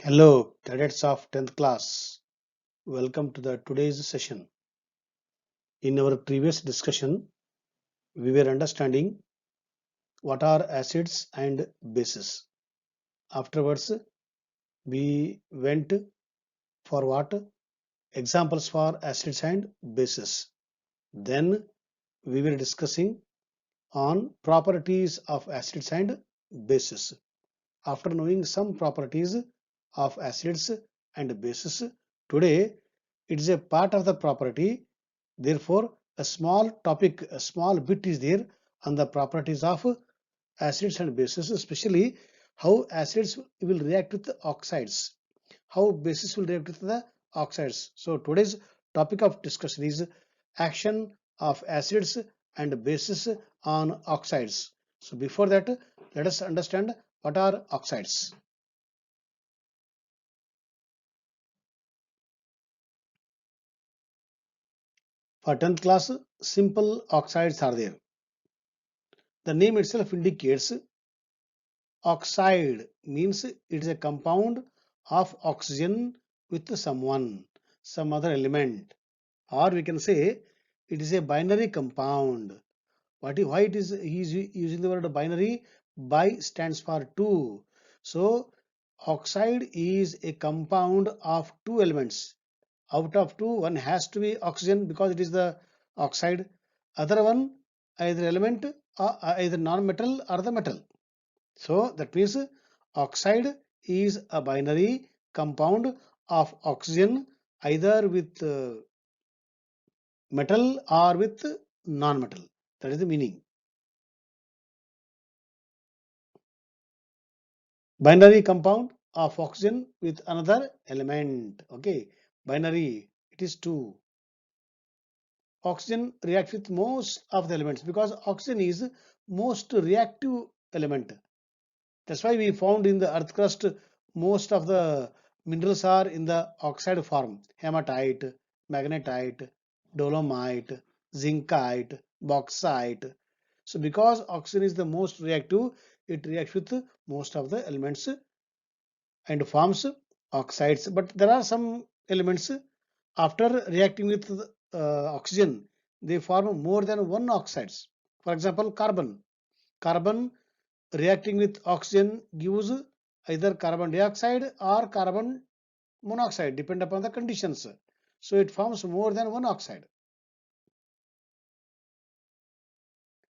Hello, cadets of 10th class. Welcome to the today's session. In our previous discussion, we were understanding what are acids and bases. Afterwards, we went for what? Examples for acids and bases. Then we were discussing on properties of acids and bases. After knowing some properties of acids and bases, today it is a part of the property. Therefore, a small topic, a small bit is there on the properties of acids and bases, especially how acids will react with oxides, how bases will react with the oxides. So today's topic of discussion is action of acids and bases on oxides. So before that, let us understand what are oxides. For 10th class, simple oxides are there. The name itself indicates oxide means it is a compound of oxygen with some other element, or we can say it is a binary compound. Why it is he is using the word binary? Bi stands for two. So oxide is a compound of two elements. Out of two, one has to be oxygen because it is the oxide. Other one either element either non-metal or the metal. So that means oxide is a binary compound of oxygen either with metal or with non-metal. That is the meaning. Binary compound of oxygen with another element. Okay, binary, it is two. Oxygen reacts with most of the elements because oxygen is most reactive element. That's why we found in the earth crust most of the minerals are in the oxide form: hematite, magnetite, dolomite, zincite, bauxite. So because oxygen is the most reactive, it reacts with most of the elements and forms oxides. But there are some elements after reacting with oxygen, they form more than one oxides. For example, carbon. Carbon reacting with oxygen gives either carbon dioxide or carbon monoxide, depend upon the conditions. So it forms more than one oxide.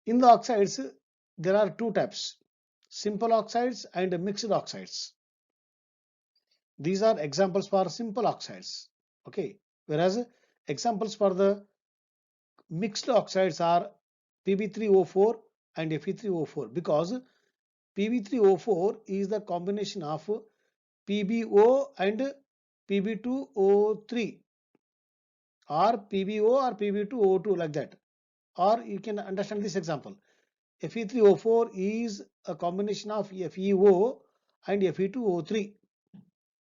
In the oxides, there are two types: simple oxides and mixed oxides. These are examples for simple oxides. Okay, whereas examples for the mixed oxides are Pb3O4 and Fe3O4, because Pb3O4 is the combination of PbO and Pb2O3, or PbO or Pb2O2, like that. Or you can understand this example. Fe3O4 is a combination of FeO and Fe2O3.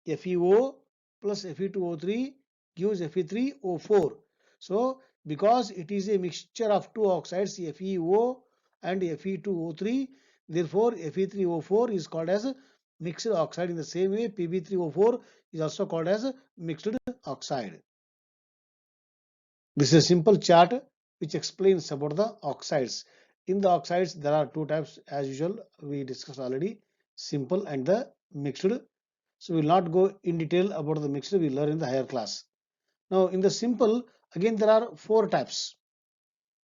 FeO plus Fe2O3 gives Fe3O4. So because it is a mixture of two oxides, FeO and Fe2O3, therefore Fe3O4 is called as mixed oxide. In the same way, Pb3O4 is also called as mixed oxide. This is a simple chart which explains about the oxides. In the oxides, there are two types as usual. We discussed already: simple and the mixed. So we will not go in detail about the mixed. We learn in the higher class. Now in the simple, again there are four types.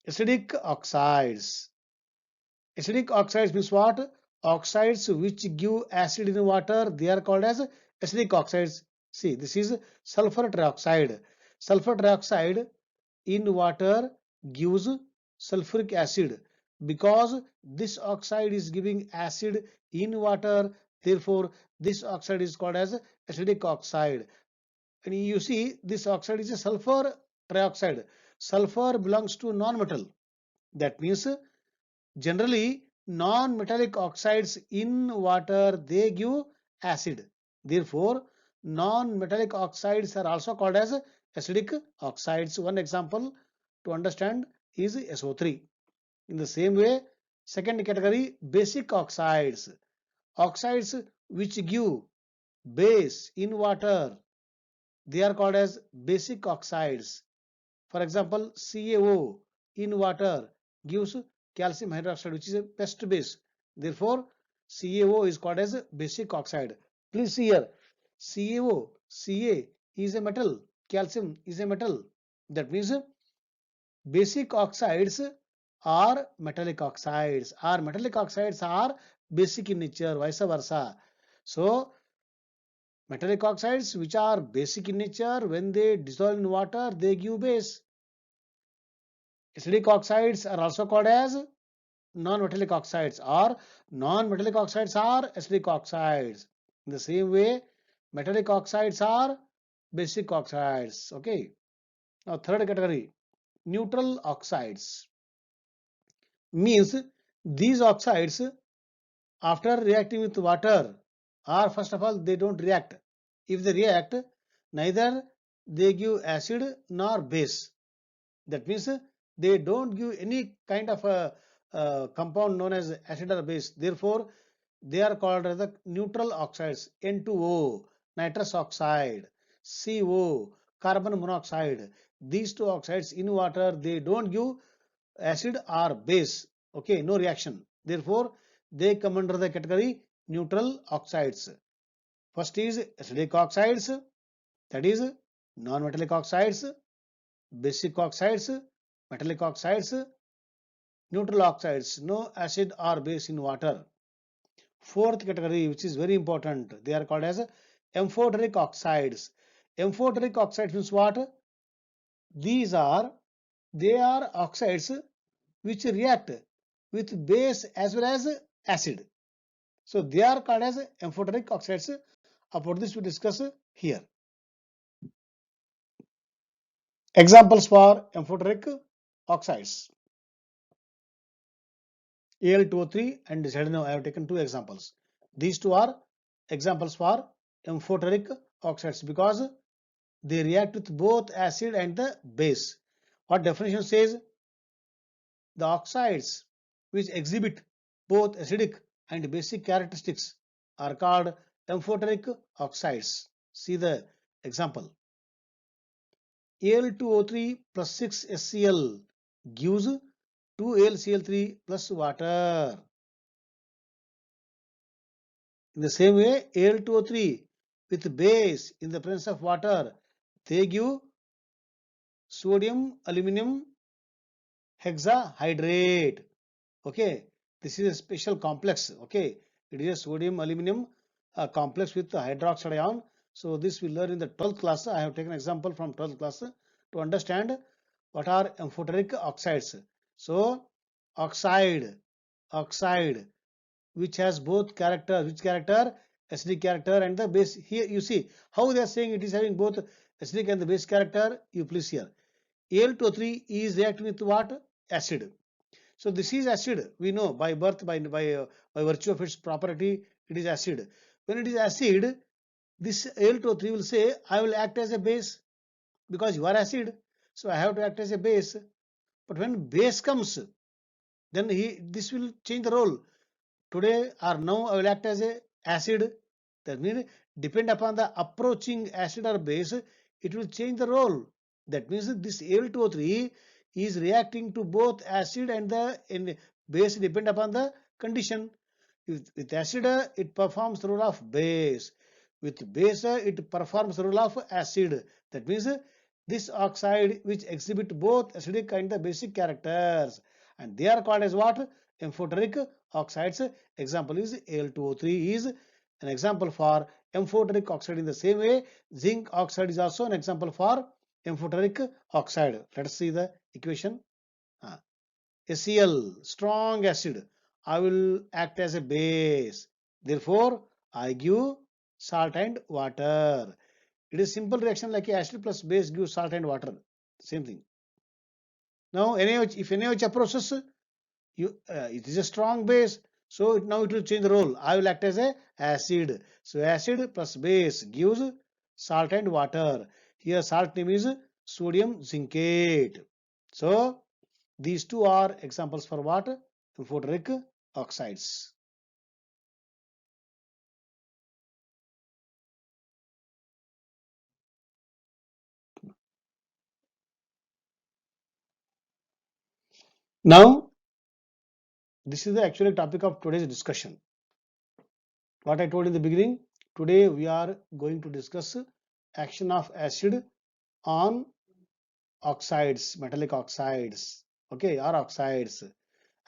Acidic oxides. Acidic oxides means what? Oxides which give acid in water, they are called as acidic oxides. See, this is sulfur trioxide. Sulfur trioxide in water gives sulfuric acid. Because this oxide is giving acid in water, therefore this oxide is called as acidic oxide. And you see, this oxide is a sulfur trioxide. Sulfur belongs to non-metal. That means generally non-metallic oxides in water, they give acid. Therefore non-metallic oxides are also called as acidic oxides. One example to understand is SO3. In the same way, second category, basic oxides. Oxides which give base in water, they are called as basic oxides. For example, CaO in water gives calcium hydroxide, which is a best base. Therefore, CaO is called as a basic oxide. Please see here, CaO, Ca is a metal, calcium is a metal. That means basic oxides are metallic oxides, or metallic oxides are basic in nature, vice versa. So, metallic oxides which are basic in nature, when they dissolve in water, they give base. Acidic oxides are also called as non-metallic oxides, or non-metallic oxides are acidic oxides. In the same way, metallic oxides are basic oxides. Okay. Now, third category, neutral oxides, means these oxides, after reacting with water, or first of all, they don't react. If they react, neither they give acid nor base. That means they don't give any kind of a compound known as acid or base. Therefore, they are called as the neutral oxides. N2O, nitrous oxide, CO, carbon monoxide. These two oxides in water, they don't give acid or base. Okay, no reaction. Therefore, they come under the category neutral oxides. First is acidic oxides, that is non-metallic oxides, basic oxides, metallic oxides, neutral oxides, no acid or base in water. Fourth category, which is very important, they are called as amphoteric oxides. Amphoteric oxides means what? These are, they are oxides which react with base as well as acid. So they are called as amphoteric oxides. About this we discuss here. Examples for amphoteric oxides: Al2O3 and ZnO. I have taken two examples. These two are examples for amphoteric oxides because they react with both acid and the base. What definition says? The oxides which exhibit both acidic and basic characteristics are called amphoteric oxides. See the example. Al2O3 plus 6HCl gives 2AlCl3 plus water. In the same way, Al2O3 with base in the presence of water, they give sodium aluminum hexahydrate. Okay, this is a special complex. Okay, it is a sodium aluminum complex with the hydroxide ion. So this we learn in the 12th class. I have taken example from 12th class to understand what are amphoteric oxides. So oxide which has both character, which character? Acidic character and the base. Here you see how they are saying it is having both acidic and the base character. You please here. Al2O3 is reacting with what? Acid. So this is acid. We know by birth, by virtue of its property, it is acid. When it is acid, this Al2O3 will say, I will act as a base because you are acid. So I have to act as a base. But when base comes, then this will change the role. Today or now I will act as a acid. That means depend upon the approaching acid or base, it will change the role. That means this Al2O3 is reacting to both acid and the base depend upon the condition. With acid it performs the role of base. With base it performs the role of acid. That means this oxide which exhibit both acidic and the basic characters, and they are called as what? Amphoteric oxides. Example is Al2O3 is an example for amphoteric oxide. In the same way, zinc oxide is also an example for amphoteric oxide. Let us see the equation. HCl, strong acid. I will act as a base. Therefore, I give salt and water. It is simple reaction like acid plus base gives salt and water. Same thing. Now, NaOH, if NaOH approaches, it is a strong base. So now it will change the role. I will act as a acid. So acid plus base gives salt and water. Here salt name is sodium zincate. So these two are examples for what? Amphoteric oxides. Now, this is the actual topic of today's discussion. What I told in the beginning, today we are going to discuss action of acid on oxides, metallic oxides, okay, or oxides.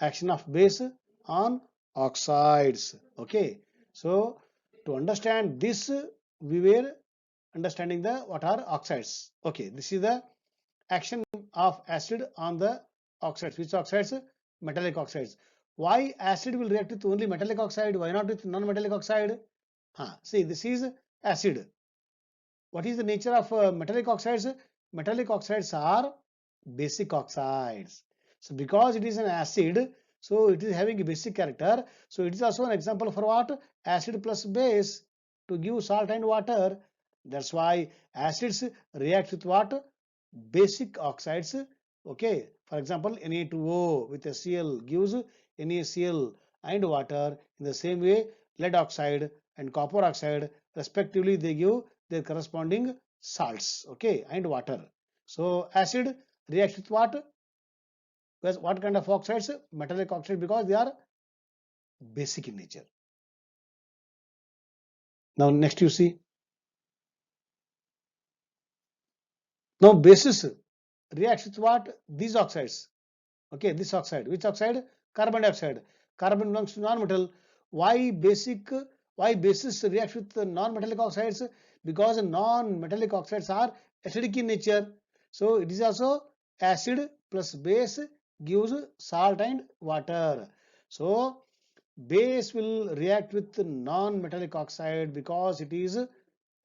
Action of base on oxides, okay. So, to understand this, we were understanding the what are oxides. Okay, this is the action of acid on the oxides. Which oxides? Metallic oxides. Why acid will react with only metallic oxide? Why not with non-metallic oxide? See, this is acid. What is the nature of metallic oxides? Metallic oxides are basic oxides. So because it is an acid, so it is having a basic character. So it is also an example for what? Acid plus base to give salt and water. That's why acids react with what? Basic oxides. Okay. For example, Na2O with HCl gives NaCl and water. In the same way, lead oxide and copper oxide respectively, they give their corresponding salts, okay, and water. So acid reacts with what? Because what kind of oxides? Metallic oxide, because they are basic in nature. Now next you see. Now bases reacts with what? These oxides. Okay, this oxide. Which oxide? Carbon dioxide. Carbon belongs to non-metal. Why basic? Why bases reacts with non-metallic oxides? Because non-metallic oxides are acidic in nature. So it is also acid plus base gives salt and water. So base will react with non-metallic oxide because it is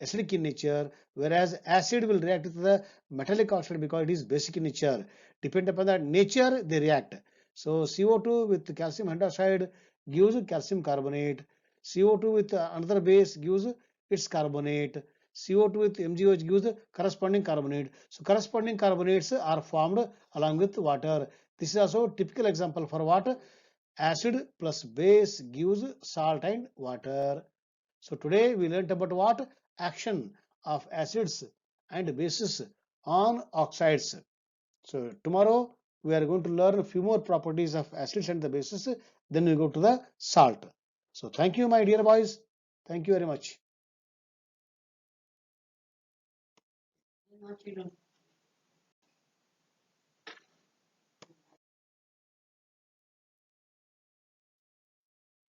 acidic in nature, whereas acid will react with the metallic oxide because it is basic in nature. Depend upon the nature, they react. So CO2 with calcium hydroxide gives calcium carbonate. CO2 with another base gives its carbonate. CO2 with MgOH gives the corresponding carbonate. So corresponding carbonates are formed along with water. This is also typical example for what? Acid plus base gives salt and water. So today we learnt about what? Action of acids and bases on oxides. So tomorrow we are going to learn a few more properties of acids and the bases. Then we go to the salt. So thank you, my dear boys. Thank you very much.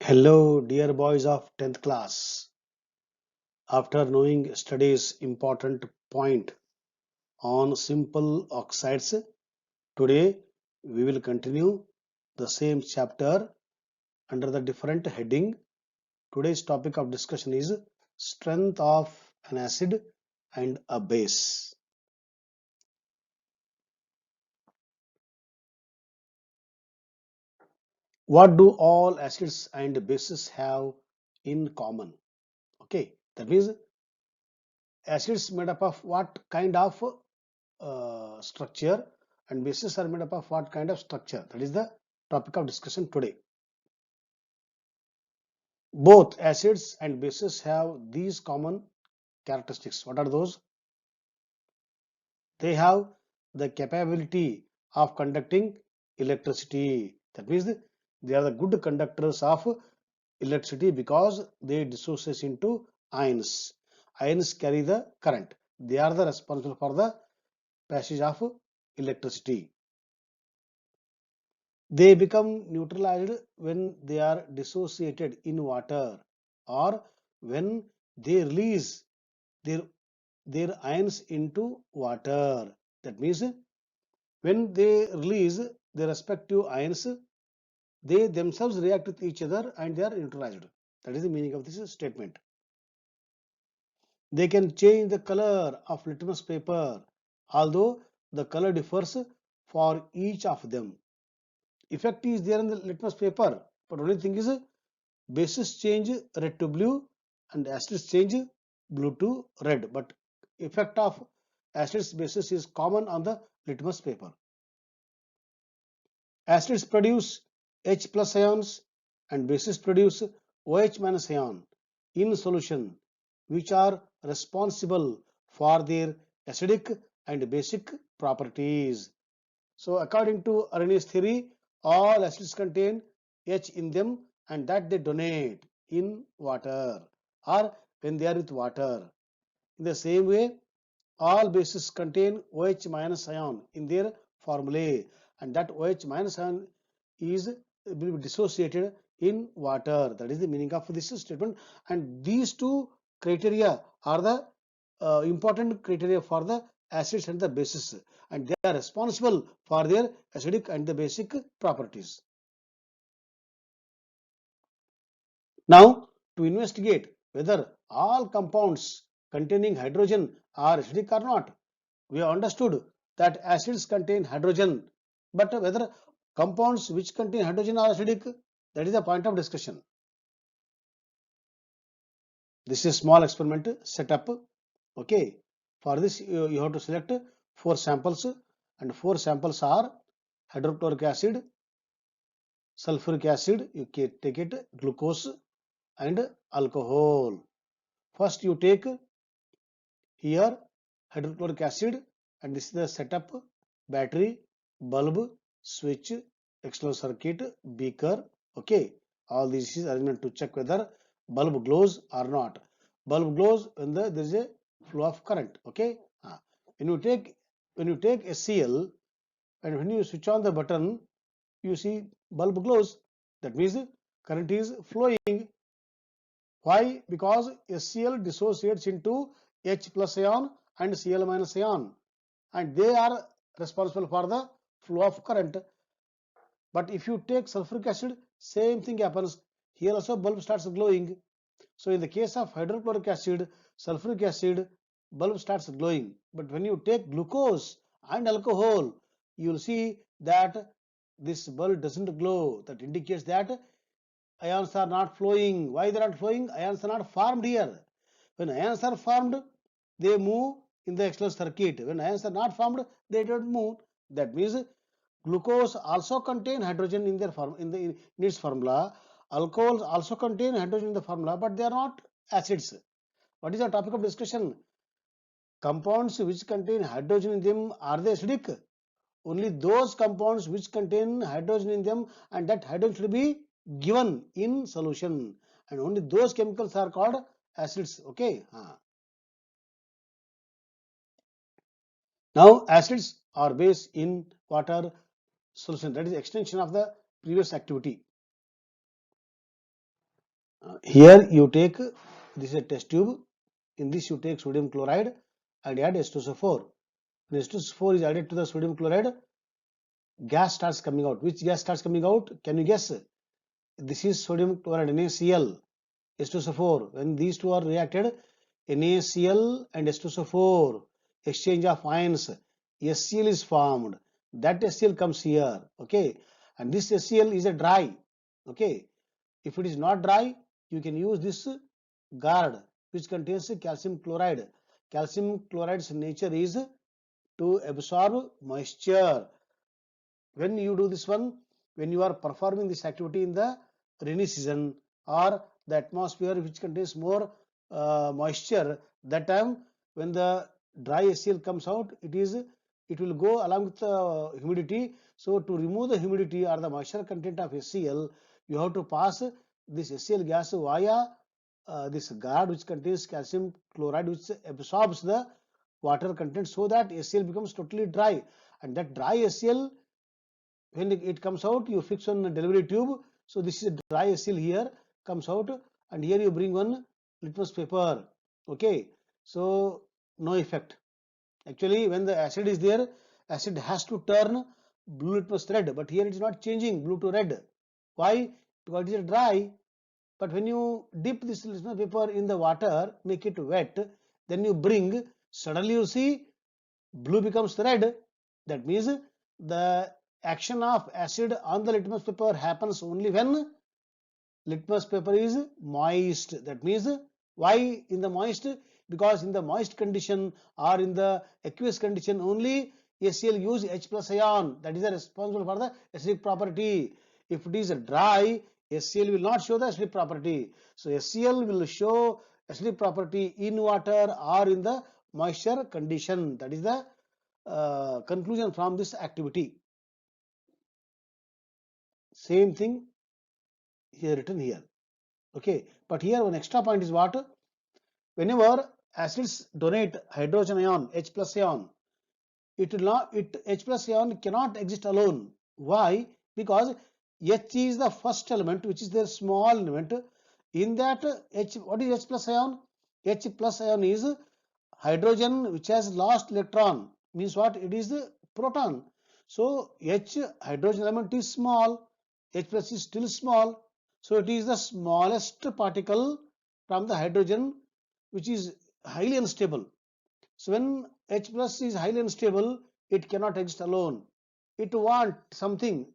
Hello, dear boys of 10th class. After knowing studies important point on simple oxides, today we will continue the same chapter under the different heading. Today's topic of discussion is strength of an acid and a base. What do all acids and bases have in common? Okay, that means acids made up of what kind of structure and bases are made up of what kind of structure. That is the topic of discussion today. Both acids and bases have these common characteristics. What are those? They have the capability of conducting electricity. That means they are the good conductors of electricity because they dissociate into ions. Ions carry the current. They are the responsible for the passage of electricity. They become neutralized when they are dissociated in water or when they release their, their ions into water. That means when they release their respective ions, they themselves react with each other and they are neutralized. That is the meaning of this statement. They can change the color of litmus paper, although the color differs for each of them. Effect is there in the litmus paper, but only thing is bases change red to blue and acids change blue to red. But effect of acids bases is common on the litmus paper. Acids produce H plus ions and bases produce OH minus ion in solution, which are responsible for their acidic and basic properties. So according to Arrhenius theory, all acids contain H in them and that they donate in water or when they are with water. In the same way, all bases contain OH minus ion in their formulae and that OH minus ion is will be dissociated in water. That is the meaning of this statement, and these two criteria are the important criteria for the acids and the bases, and they are responsible for their acidic and the basic properties. Now, to investigate whether all compounds containing hydrogen are acidic or not, we have understood that acids contain hydrogen, but whether compounds which contain hydrogen are acidic, that is the point of discussion. This is a small experiment setup. Okay, for this you have to select 4 samples, and 4 samples are hydrochloric acid, sulfuric acid, you can take it, glucose and alcohol. First you take here hydrochloric acid, and this is the setup: battery, bulb, switch, external circuit, beaker. Okay, all this is arrangement to check whether bulb glows or not. Bulb glows when there is a flow of current. Okay, when you take HCl and when you switch on the button, you see bulb glows. That means current is flowing. Why? Because HCl dissociates into H plus ion and Cl minus ion, and they are responsible for the flow of current. But if you take sulfuric acid, same thing happens. Here also bulb starts glowing. So in the case of hydrochloric acid, sulfuric acid, bulb starts glowing. But when you take glucose and alcohol, you will see that this bulb doesn't glow. That indicates that ions are not flowing. Why they are not flowing? Ions are not formed here. When ions are formed, they move in the external circuit. When ions are not formed, they don't move. That means glucose also contain hydrogen in their form in its formula. Alcohols also contain hydrogen in the formula, but they are not acids. What is the topic of discussion? Compounds which contain hydrogen in them, are they acidic? Only those compounds which contain hydrogen in them, and that hydrogen should be given in solution, and only those chemicals are called acids. Okay. Now acids are base in water solution. That is extension of the previous activity. Here you take, this is a test tube. In this you take sodium chloride and add H2SO4. When H2SO4 is added to the sodium chloride, gas starts coming out. Which gas starts coming out? Can you guess? This is sodium chloride, NaCl, H2SO4. When these two are reacted, NaCl and H2SO4, exchange of ions, HCl is formed. That HCl comes here. Okay, and this HCl is a dry. Okay, if it is not dry, you can use this guard which contains calcium chloride. Calcium chloride's nature is to absorb moisture. When you do this one, when you are performing this activity in the rainy season or the atmosphere which contains more moisture, that time when the dry HCl comes out, it will go along with the humidity. So to remove the humidity or the moisture content of HCl, you have to pass this HCl gas via this guard which contains calcium chloride, which absorbs the water content, so that HCl becomes totally dry. And that dry HCl, when it comes out, you fix on a delivery tube. So this is dry HCl here comes out, and here you bring one litmus paper. Okay, so no effect. Actually, when the acid is there, acid has to turn blue litmus red, but here it is not changing blue to red. Why? Because it is dry. But when you dip this litmus paper in the water, make it wet, then you bring, suddenly you see blue becomes red. That means the action of acid on the litmus paper happens only when litmus paper is moist. That means, why in the moist? Because in the moist condition or in the aqueous condition, only HCl use H plus ion, that is responsible for the acidic property. If it is dry, HCl will not show the acidic property. So HCl will show acidic property in water or in the moisture condition. That is the conclusion from this activity. Same thing here written here. Okay, but here one extra point is what? Whenever acids donate hydrogen ion, H plus ion, it will not, H plus ion cannot exist alone. Why? Because H is the first element, which is the small element. In that H, what is H plus ion? H plus ion is hydrogen which has lost electron, means what? It is the proton. So H hydrogen element is small, H plus is still small. So it is the smallest particle from the hydrogen which is highly unstable. So when H plus is highly unstable, it cannot exist alone. It wants something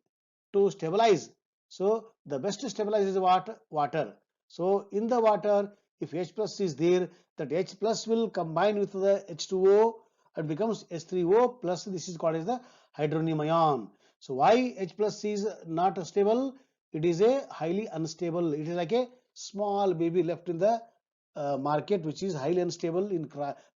to stabilize. So the best stabilizer is what? Water. So in the water, if H plus is there, that H plus will combine with the H2O and becomes H3O plus. This is called as the hydronium ion. So why H plus is not stable? It is a highly unstable. It is like a small baby left in the market which is highly unstable in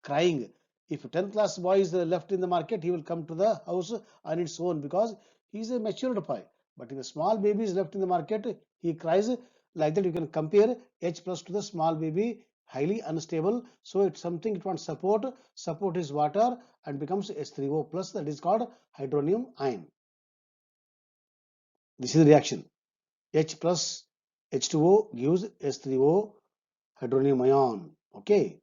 crying. If a 10th class boy is left in the market, he will come to the house on its own because he is a matured boy. But if a small baby is left in the market, he cries. Like that, you can compare H plus to the small baby, highly unstable. So it's something it wants support. Support is water and becomes H3O plus. That is called hydronium ion. This is the reaction. H plus H2O gives H3O hydronium ion. Okay.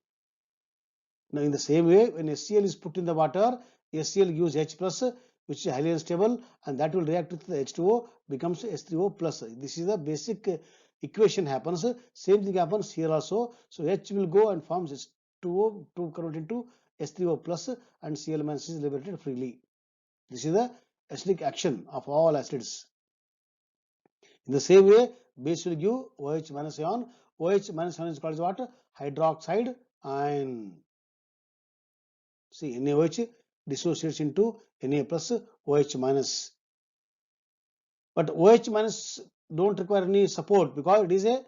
Now in the same way, when HCl is put in the water, HCl gives H plus, which is highly unstable, and that will react with the H2O, becomes H3O plus. This is the basic equation happens. Same thing happens here also. So H will go and forms H2O to convert into H3O plus, and Cl minus is liberated freely. This is the acidic action of all acids. In the same way, base will give OH minus ion. OH minus ion is called as what? Hydroxide ion. See, NaOH dissociates into Na plus OH minus. But OH minus don't require any support because it is a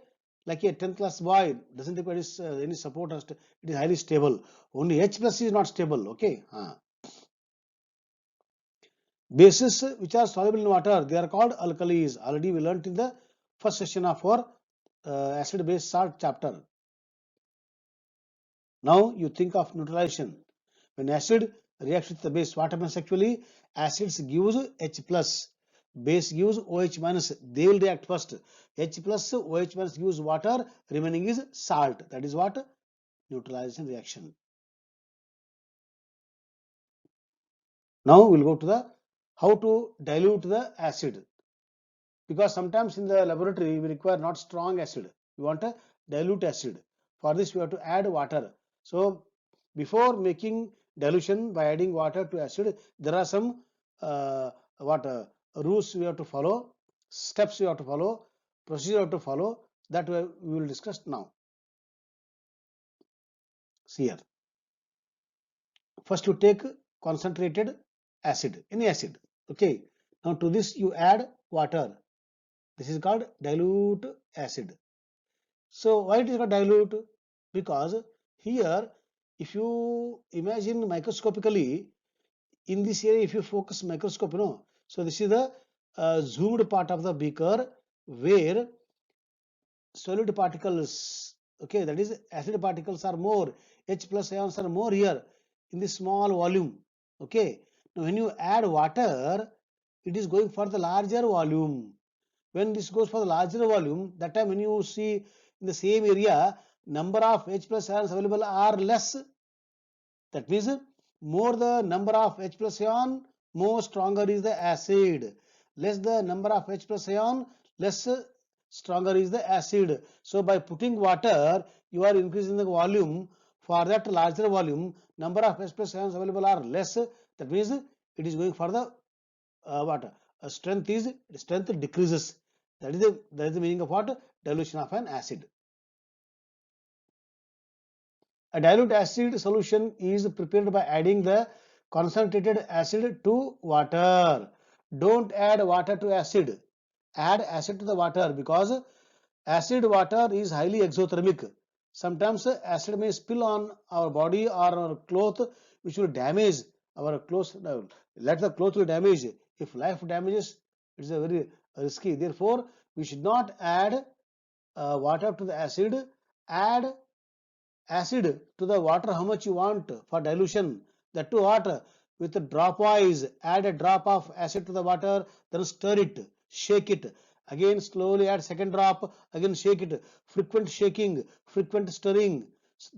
like a 10th class boy, doesn't require any support. It is highly stable. Only H plus is not stable. Okay. Bases which are soluble in water, they are called alkalis. Already we learnt in the first session of our acid base salt chapter. Now you think of neutralization. When acid reacts with the base, what happens actually? Acids gives H plus, base gives OH minus. They will react first. H plus OH minus gives water, remaining is salt. That is what? Neutralization reaction. Now we'll go to the how to dilute the acid. Because sometimes in the laboratory we require not strong acid, we want a dilute acid. For this we have to add water. So before making dilution by adding water to acid, there are some what rules we have to follow, steps we have to follow, procedure we have to follow, that we will discuss now. See here, first you take concentrated acid, any acid. Okay, now to this you add water. This is called dilute acid. So why it is called dilute? Because here, if you imagine microscopically, in this area, if you focus microscope, so this is the zoomed part of the beaker where solid particles, okay, that is acid particles are more, H plus ions are more here in this small volume. Okay, now when you add water, it is going for the larger volume. When this goes for the larger volume, that time when you see in the same area, number of H plus ions available are less. That means more the number of H plus ion, more stronger is the acid. Less the number of H plus ion, less stronger is the acid. So by putting water, you are increasing the volume. For that larger volume, number of H plus ions available are less. That means it is going for the what? Strength decreases. That is the meaning of what? Dilution of an acid. A dilute acid solution is prepared by adding the concentrated acid to water. Don't add water to acid. Add acid to the water because acid water is highly exothermic. Sometimes acid may spill on our body or our cloth, which will damage our clothes. Let the cloth will damage. If life damages, it's a very risky. Therefore, we should not add water to the acid. Add acid to the water how much you want for dilution. That too what? With drop wise, add a drop of acid to the water, then stir it, shake it. Again slowly add second drop, again shake it. Frequent shaking, frequent stirring,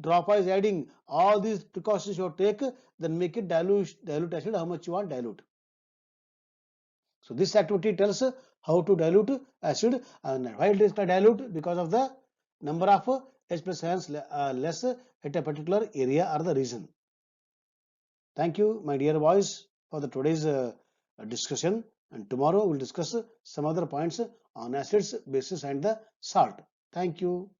drop wise adding. All these precautions you take, then make it dilute acid how much you want dilute. So this activity tells how to dilute acid, and why it is dilute, because of the number of H plus ions less at a particular area or the region. Thank you, my dear boys, for the today's discussion. And tomorrow we'll discuss some other points on acids, bases, and the salt. Thank you.